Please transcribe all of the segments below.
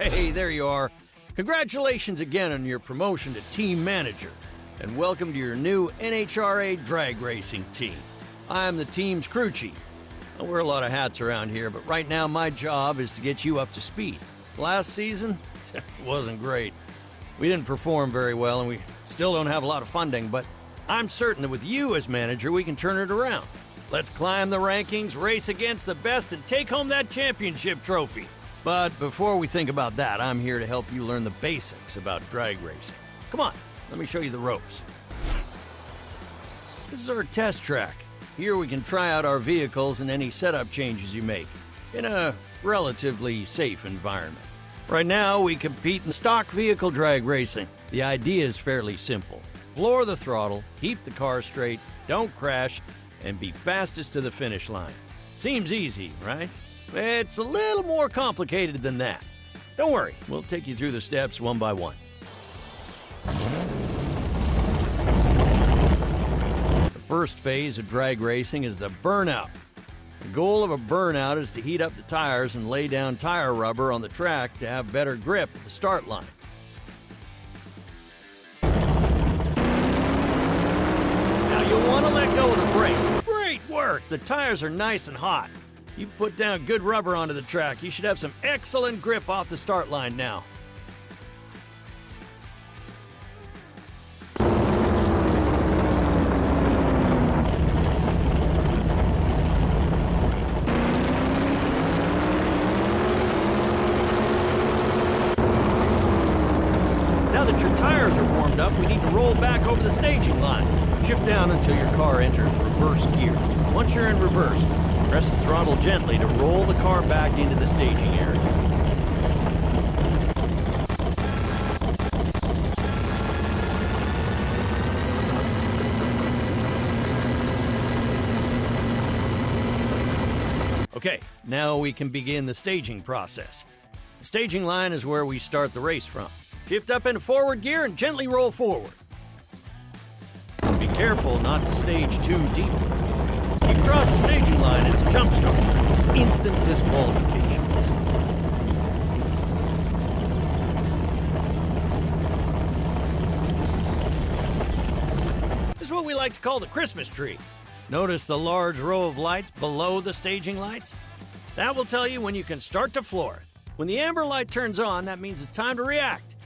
Hey, there you are. Congratulations again on your promotion to team manager, and welcome to your new NHRA drag racing team. I'm the team's crew chief. I wear a lot of hats around here, but right now my job is to get you up to speed. Last season, it wasn't great. We didn't perform very well, and we still don't have a lot of funding, but I'm certain that with you as manager, we can turn it around. Let's climb the rankings, race against the best, and take home that championship trophy. But before we think about that, I'm here to help you learn the basics about drag racing. Come on, let me show you the ropes. This is our test track. Here we can try out our vehicles and any setup changes you make in a relatively safe environment. Right now, we compete in stock vehicle drag racing. The idea is fairly simple. Floor the throttle, keep the car straight, don't crash, and be fastest to the finish line. Seems easy, right? It's a little more complicated than that. Don't worry, we'll take you through the steps one by one. The first phase of drag racing is the burnout. The goal of a burnout is to heat up the tires and lay down tire rubber on the track to have better grip at the start line. Now you'll want to let go of the brake. Great work! The tires are nice and hot. You put down good rubber onto the track. You should have some excellent grip off the start line now. Now that your tires are warmed up, we need to roll back over the staging line. Shift down until your car enters reverse gear. Once you're in reverse, press the throttle gently to roll the car back into the staging area. Okay, now we can begin the staging process. The staging line is where we start the race from. Shift up into forward gear and gently roll forward. Be careful not to stage too deeply. If you cross the staging line, it's a jump start. It's instant disqualification. This is what we like to call the Christmas tree. Notice the large row of lights below the staging lights? That will tell you when you can start to floor it. When the amber light turns on, that means it's time to react.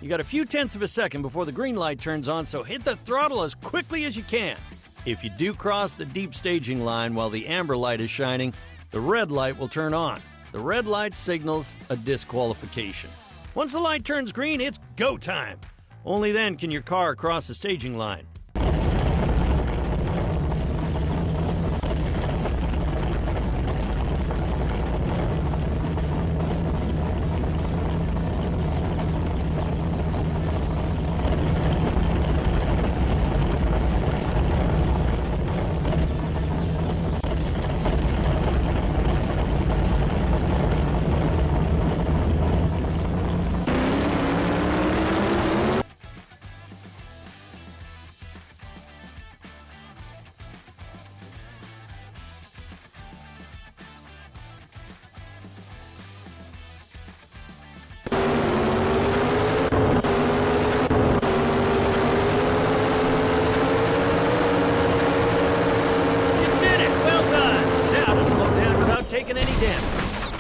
You got a few tenths of a second before the green light turns on, so hit the throttle as quickly as you can. If you do cross the deep staging line while the amber light is shining, the red light will turn on. The red light signals a disqualification. Once the light turns green, it's go time. Only then can your car cross the staging line.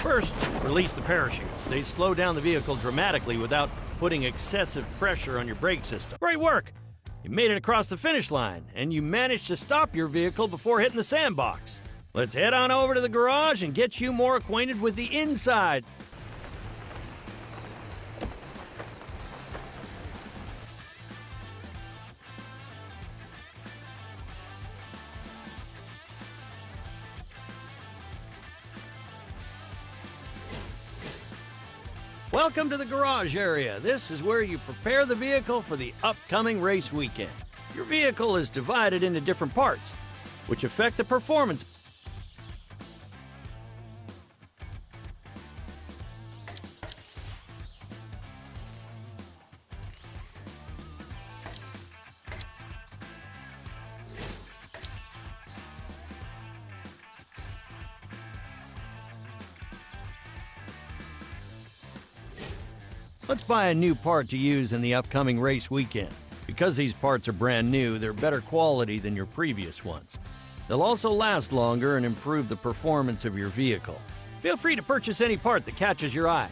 First, release the parachutes. They slow down the vehicle dramatically without putting excessive pressure on your brake system. Great work! You made it across the finish line, and you managed to stop your vehicle before hitting the sandbox. Let's head on over to the garage and get you more acquainted with the inside. Welcome to the garage area. This is where you prepare the vehicle for the upcoming race weekend. Your vehicle is divided into different parts, which affect the performance. Let's buy a new part to use in the upcoming race weekend. Because these parts are brand new, they're better quality than your previous ones. They'll also last longer and improve the performance of your vehicle. Feel free to purchase any part that catches your eye.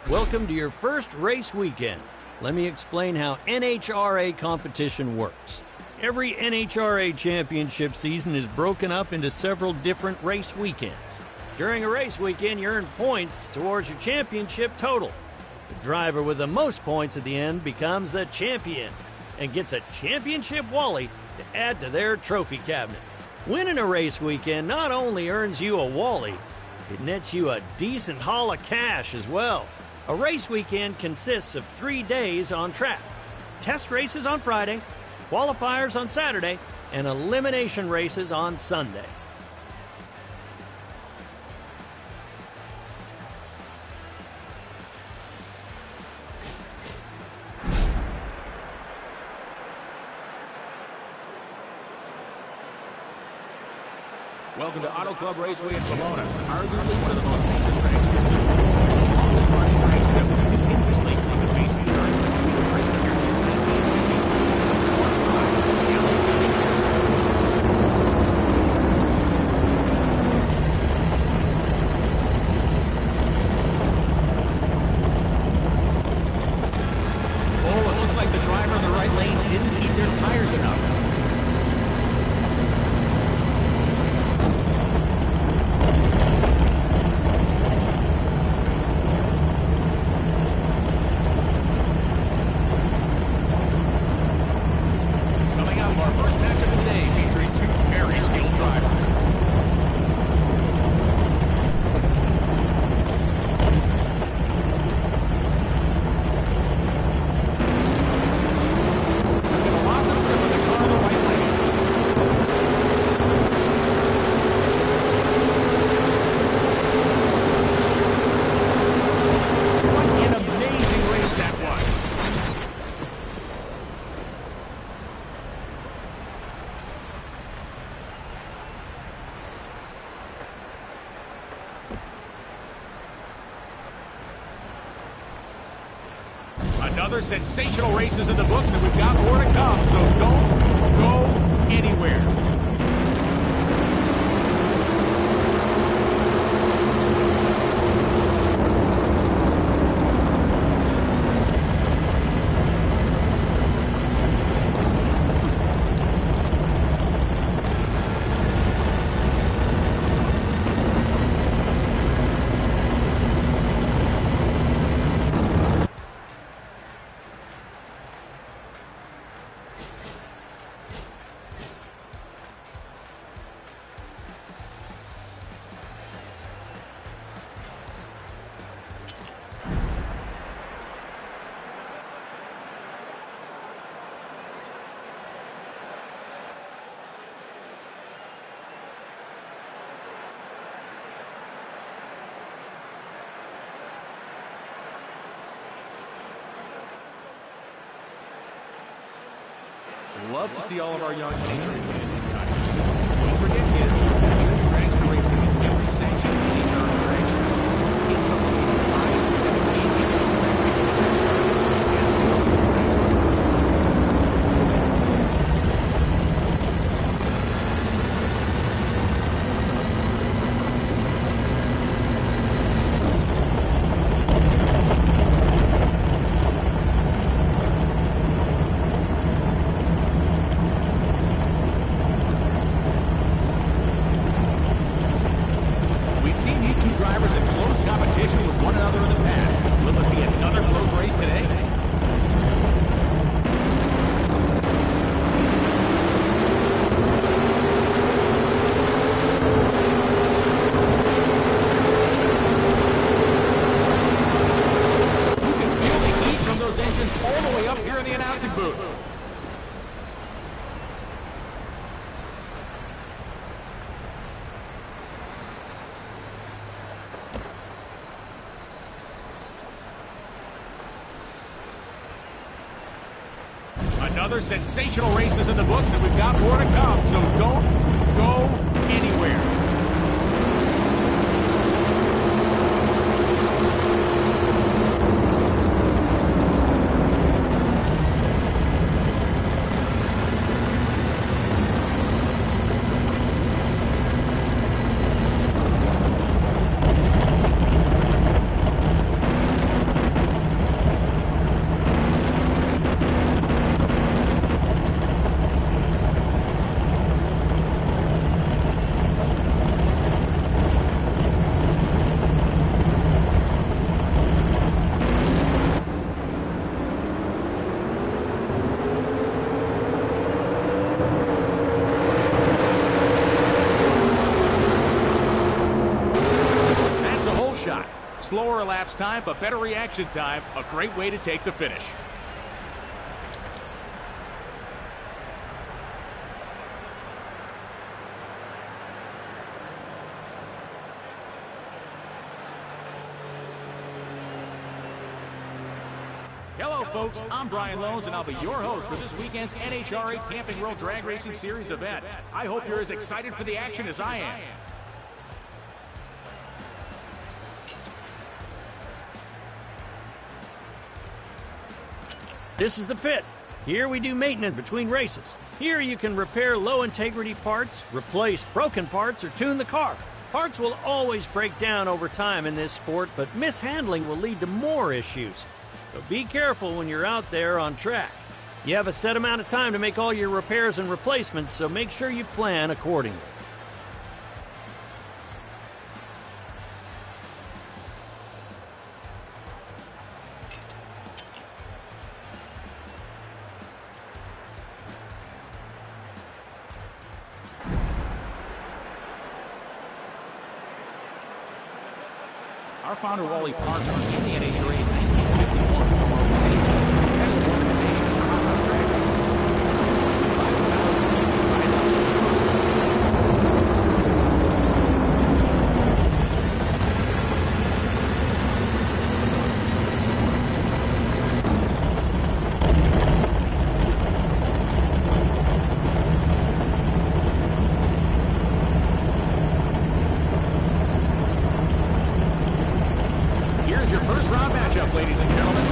Welcome to your first race weekend. Let me explain how NHRA competition works. Every NHRA championship season is broken up into several different race weekends. During a race weekend, you earn points towards your championship total. The driver with the most points at the end becomes the champion and gets a championship Wally to add to their trophy cabinet. Winning a race weekend not only earns you a Wally, it nets you a decent haul of cash as well. A race weekend consists of 3 days on track. Test races on Friday, qualifiers on Saturday, and elimination races on Sunday. Welcome to Auto Club Raceway in Pomona, arguably one of the most famous tracks in the world. Longest running race that will continuously be the face of the race of your 16 Oh, it looks like the driver in the right lane didn't heat their tires enough. Another sensational races in the books, and we've got more to come, so don't go anywhere. love to see all of our young NHRA fans in the audience. Don't forget, kids, dragster racing is every section of NHRA dragsters. Kids from the age of 5 to 17 get drag racing dragsters. Another sensational races in the books, and we've got more to come, so don't go anywhere. Slower elapsed time, but better reaction time. A great way to take the finish. Hello, folks. I'm Brian Loans, and I'll be your host for this weekend's NHRA Camping World Drag Racing Series event. I hope you're as excited for the action as I am. This is the pit. Here we do maintenance between races. Here you can repair low-integrity parts, replace broken parts, or tune the car. Parts will always break down over time in this sport, but mishandling will lead to more issues. So be careful when you're out there on track. You have a set amount of time to make all your repairs and replacements, so make sure you plan accordingly. Our founder, Wally Parks, was in the NHRA in 1951. That is an organization for hot drag racing. 25,000 people signed up for ladies and gentlemen.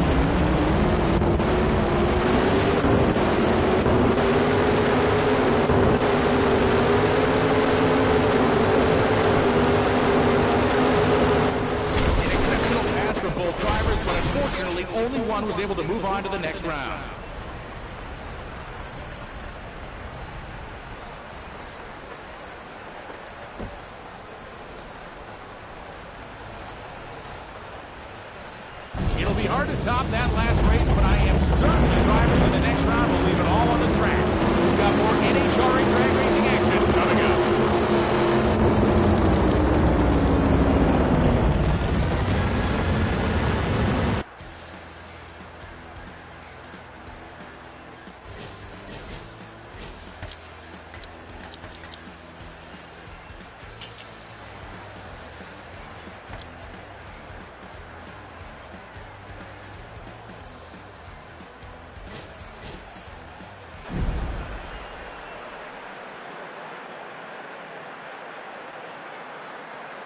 An exceptional pass from both drivers, but unfortunately only one was able to move on to the next round. It'll be hard to top that last race, but I am certain the drivers in the next round will leave it all on the track. We've got more NHRA drag racing action coming up.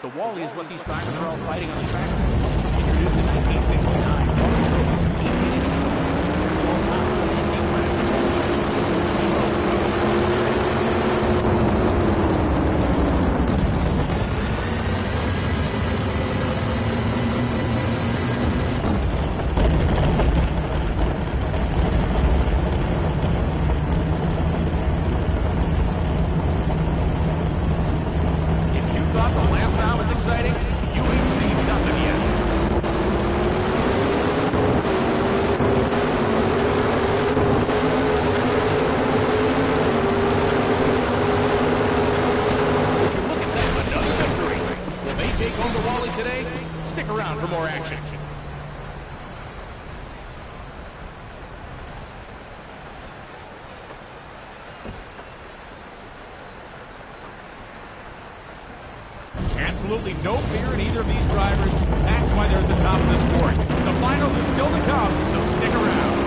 The Wally is what these drivers are all fighting on the track for. Introduced in 1969, Wally trophies are 18 inches long. They're 12 pounds and 18 classic. Absolutely no fear in either of these drivers. That's why they're at the top of the sport. The finals are still to come, so stick around.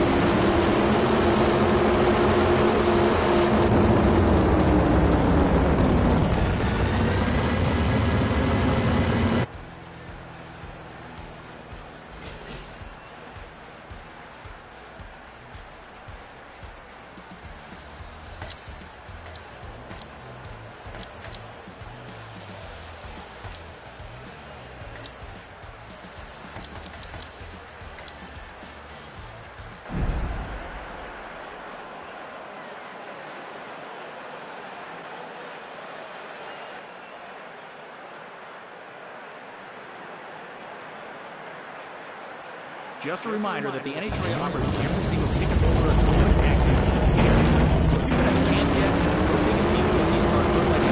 Just a reminder that the NHRA offers every single ticket holder and access to the area. So if you haven't had a chance yet, go take a peek at what these cars look like.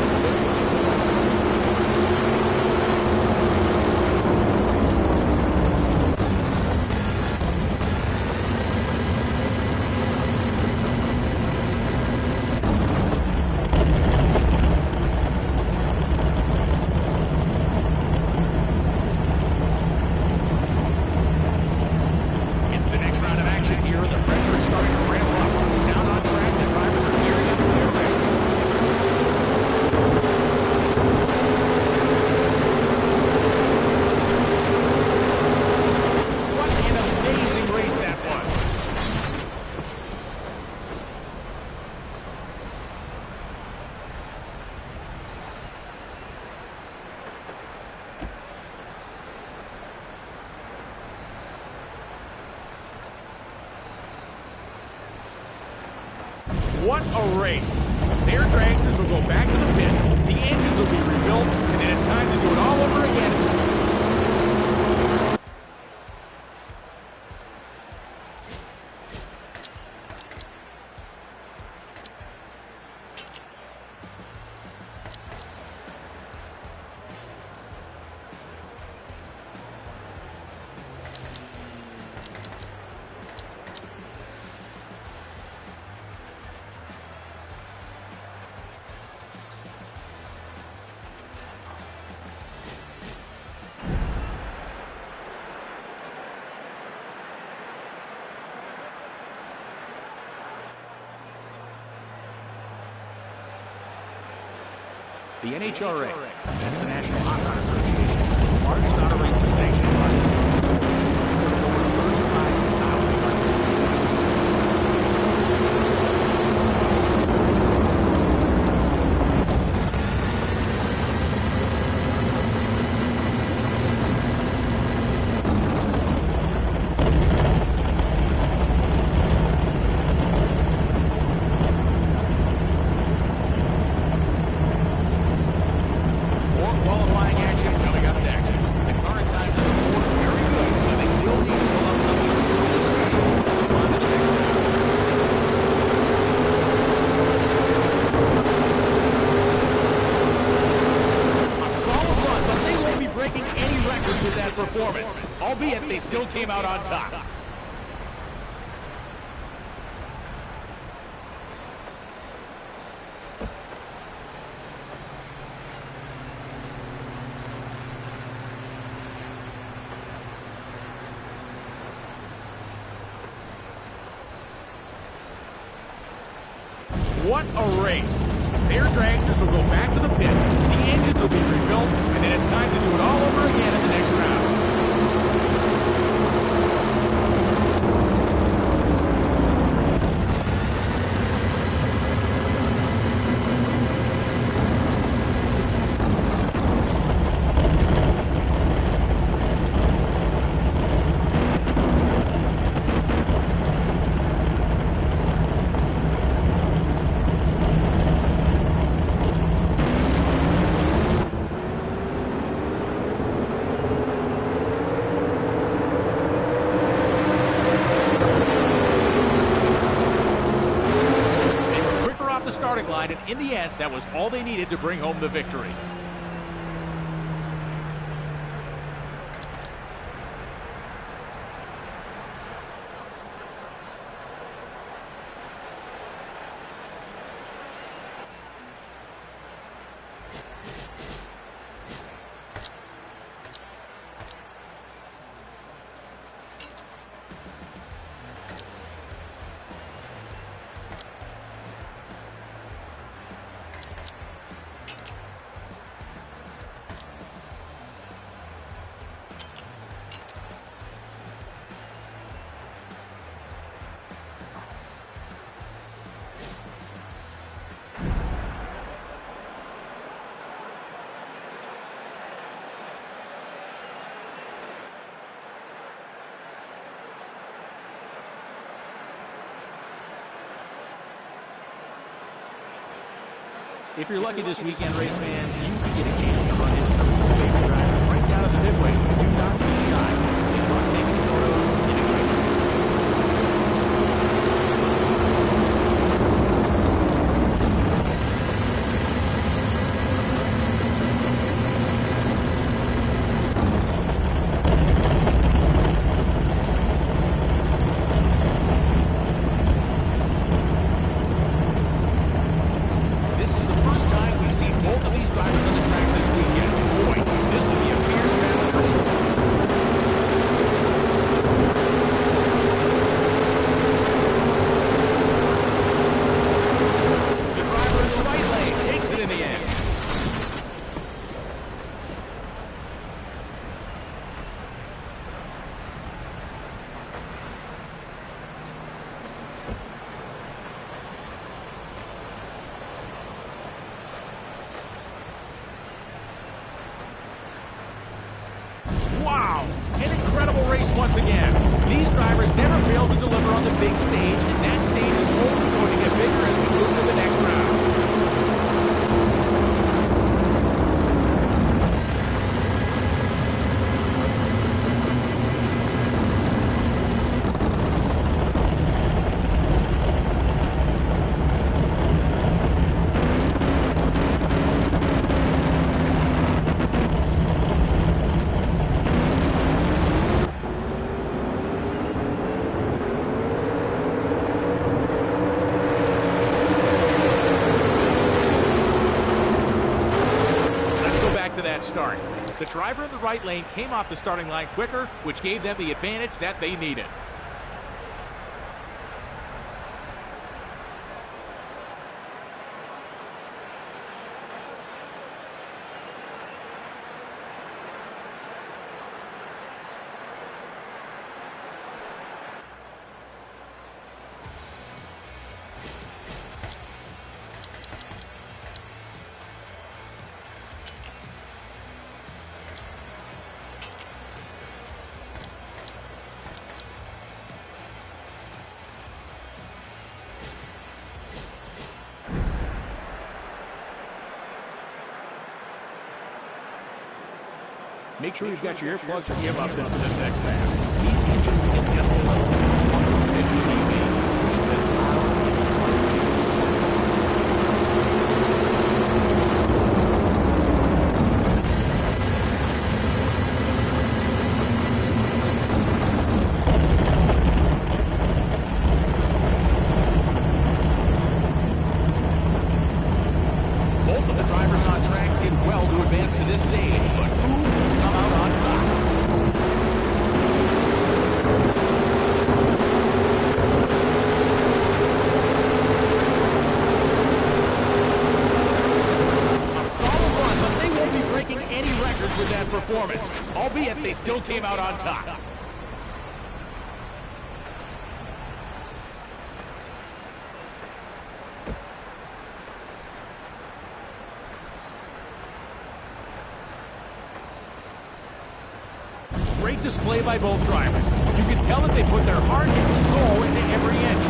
What a race! Their dragsters will go back to the pits, the engines will be rebuilt, and then it's time to do it all over again. The NHRA, that's the National Hot Rod Association, is the largest auto racing sanction in the world. Over 35,000 licenses. Performance, albeit they still came out on top. What a race! Their dragsters will go back to the pits, the engines will be rebuilt, and then it's time to line, and in the end, that was all they needed to bring home the victory. If you're lucky this weekend, race fans, you can get a chance to run into some of your favorite drivers right down at the midway. Do not be shy. They love taking photos and getting pictures. Wow! An incredible race once again. These drivers never fail to deliver on the big stage, and that stage is only going to get bigger as we move to the next round. To that start. The driver in the right lane came off the starting line quicker, which gave them the advantage that they needed. Make sure you've got your earplugs or earmuffs in for this next pass. These engines get decibels up to 150 dB, which is as loud as a truck. Both of the drivers on track did well to advance to this stage, but who will come out on top? A solid run, but they won't be breaking any records with that performance, albeit they still came out on top. Great display by both drivers. You can tell that they put their heart and soul into every inch.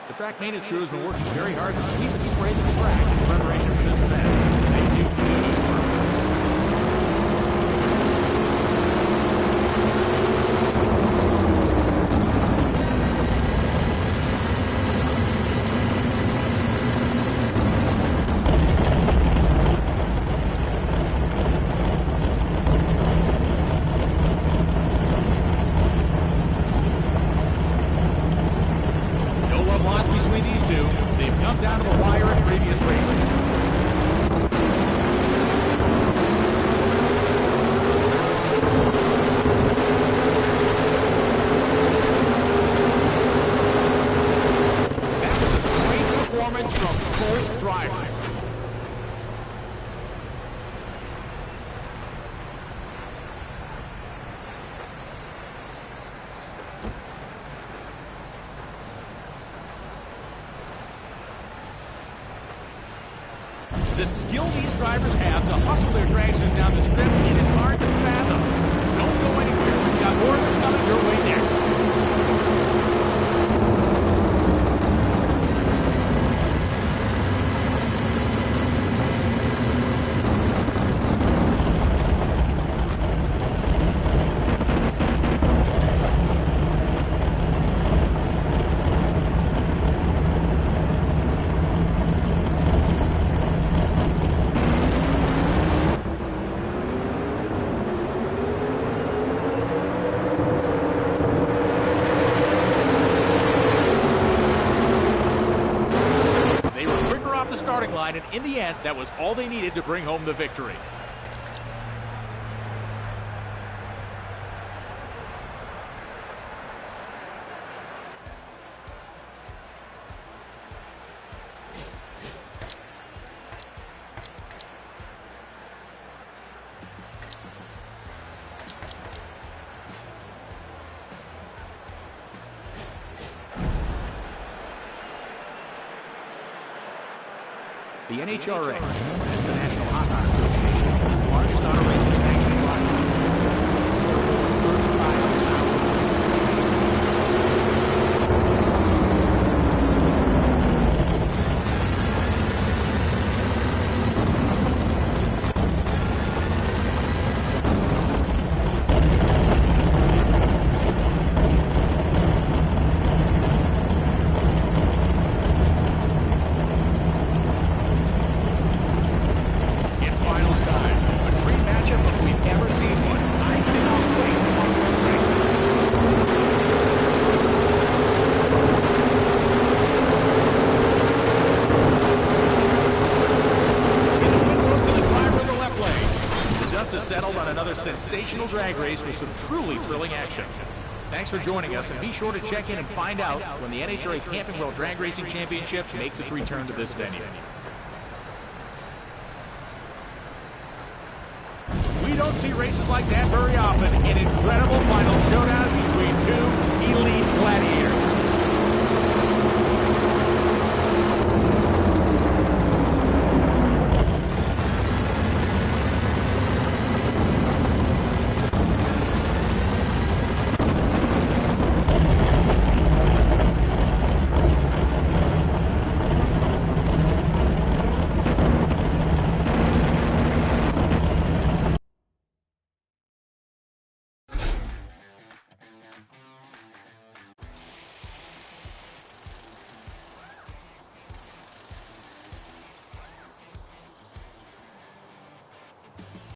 The track maintenance crew has been working very hard to sweep and spray the track in preparation for this event. They do good work, folks. Down to the wire in previous races. That was a great performance from both drivers. The skill these drivers have to hustle their dragsters down the strip, it is hard to fathom. Don't go anywhere. We've got more of it coming your way next. The starting line, and in the end, that was all they needed to bring home the victory. The NHRA, that's the National Hot Rod Association, is the largest auto racing sanctioning body. Settled on another sensational drag race with some truly thrilling action. Thanks for joining us, and be sure to check in and find out when the NHRA Camping World Drag Racing Championship makes its return to this venue. We don't see races like that very often. An incredible final